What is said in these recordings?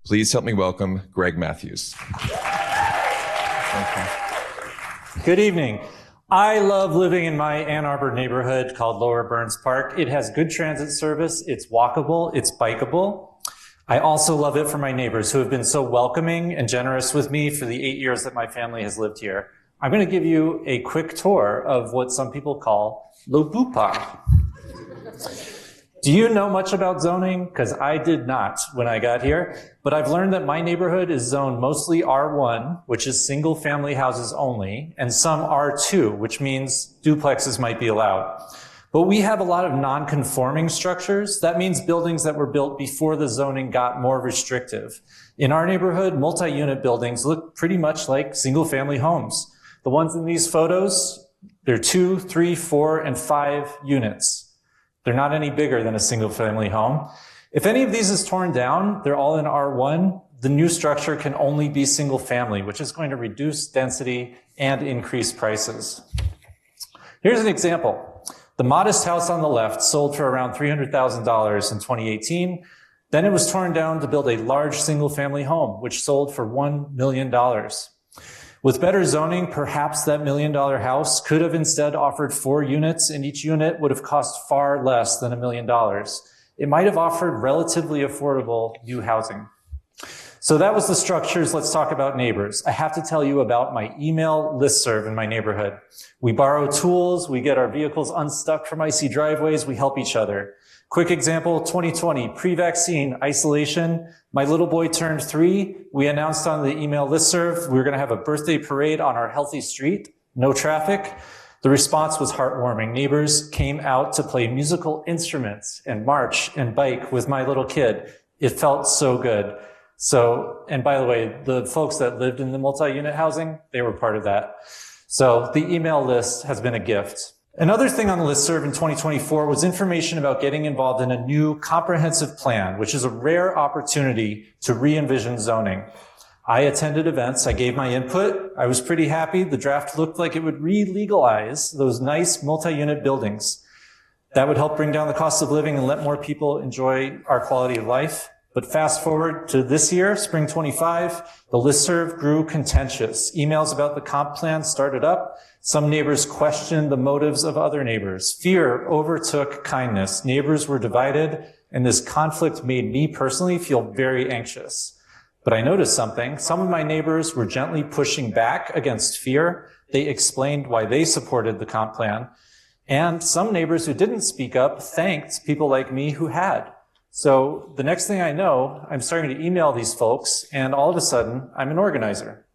Please help me welcome Greg Matthews. Good evening. I love living in my Ann Arbor neighborhood called Lower Burns Park. It has good transit service, it's walkable, it's bikeable. I also love it for my neighbors who have been so welcoming and generous with me for the 8 years that my family has lived here. I'm going to give you a quick tour of what some people call Lobupa. Do you know much about zoning? Because I did not when I got here, but I've learned that my neighborhood is zoned mostly R1, which is single family houses only, and some R2, which means duplexes might be allowed. But we have a lot of non-conforming structures. That means buildings that were built before the zoning got more restrictive. In our neighborhood, multi-unit buildings look pretty much like single-family homes. The ones in these photos, they're 2, 3, 4, and 5 units. They're not any bigger than a single-family home. If any of these is torn down, they're all in R1, the new structure can only be single-family, which is going to reduce density and increase prices. Here's an example. The modest house on the left sold for around $300,000 in 2018. Then it was torn down to build a large single-family home, which sold for $1 million. With better zoning, perhaps that $1 million house could have instead offered 4 units, and each unit would have cost far less than $1 million. It might have offered relatively affordable new housing. So that was the structures. Let's talk about neighbors. I have to tell you about my email listserv in my neighborhood. We borrow tools, we get our vehicles unstuck from icy driveways, we help each other. Quick example, 2020, pre-vaccine isolation. My little boy turned 3. We announced on the email listserv we were going to have a birthday parade on our healthy street, no traffic. The response was heartwarming. Neighbors came out to play musical instruments and march and bike with my little kid. It felt so good. So, and by the way, the folks that lived in the multi-unit housing, they were part of that. So the email list has been a gift. Another thing on the listserv in 2024 was information about getting involved in a new comprehensive plan, which is a rare opportunity to re-envision zoning. I attended events, I gave my input, I was pretty happy. The draft looked like it would re-legalize those nice multi-unit buildings. That would help bring down the cost of living and let more people enjoy our quality of life. But fast forward to this year, spring 25, the listserv grew contentious. Emails about the comp plan started up. Some neighbors questioned the motives of other neighbors. Fear overtook kindness. Neighbors were divided, and this conflict made me personally feel very anxious. But I noticed something. Some of my neighbors were gently pushing back against fear. They explained why they supported the comp plan. And some neighbors who didn't speak up thanked people like me who had. So the next thing I know, I'm starting to email these folks, and all of a sudden, I'm an organizer.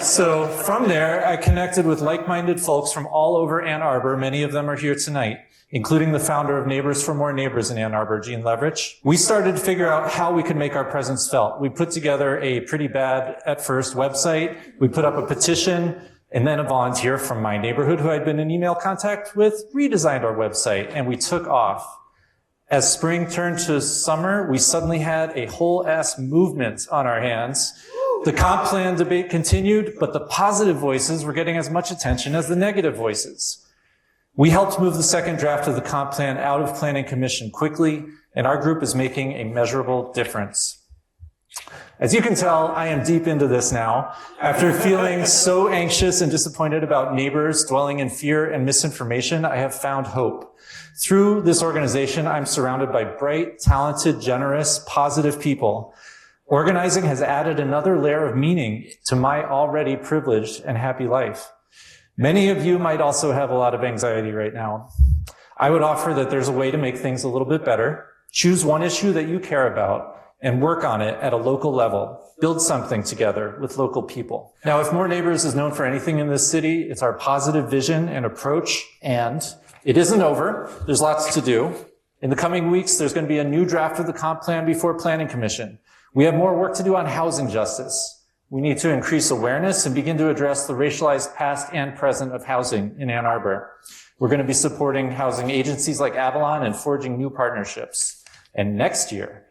So from there, I connected with like-minded folks from all over Ann Arbor. Many of them are here tonight, including the founder of Neighbors for More Neighbors in Ann Arbor, Gene Leverich. We started to figure out how we could make our presence felt. We put together a pretty bad, at first, website. We put up a petition, and then a volunteer from my neighborhood who I'd been in email contact with redesigned our website, and we took off. As spring turned to summer, we suddenly had a whole-ass movement on our hands. The comp plan debate continued, but the positive voices were getting as much attention as the negative voices. We helped move the second draft of the comp plan out of Planning Commission quickly, and our group is making a measurable difference. As you can tell, I am deep into this now. After feeling so anxious and disappointed about neighbors dwelling in fear and misinformation, I have found hope. Through this organization, I'm surrounded by bright, talented, generous, positive people. Organizing has added another layer of meaning to my already privileged and happy life. Many of you might also have a lot of anxiety right now. I would offer that there's a way to make things a little bit better. Choose one issue that you care about and work on it at a local level. Build something together with local people. Now, if More Neighbors is known for anything in this city, it's our positive vision and approach, and it isn't over. There's lots to do. In the coming weeks, there's going to be a new draft of the comp plan before Planning Commission. We have more work to do on housing justice. We need to increase awareness and begin to address the racialized past and present of housing in Ann Arbor. We're going to be supporting housing agencies like Avalon and forging new partnerships. And next year,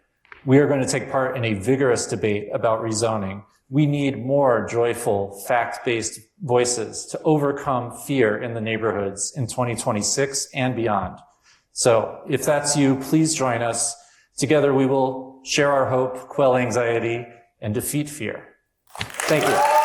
we are going to take part in a vigorous debate about rezoning. We need more joyful, fact-based voices to overcome fear in the neighborhoods in 2026 and beyond. So if that's you, please join us Together we will share our hope, quell anxiety, and defeat fear. Thank you.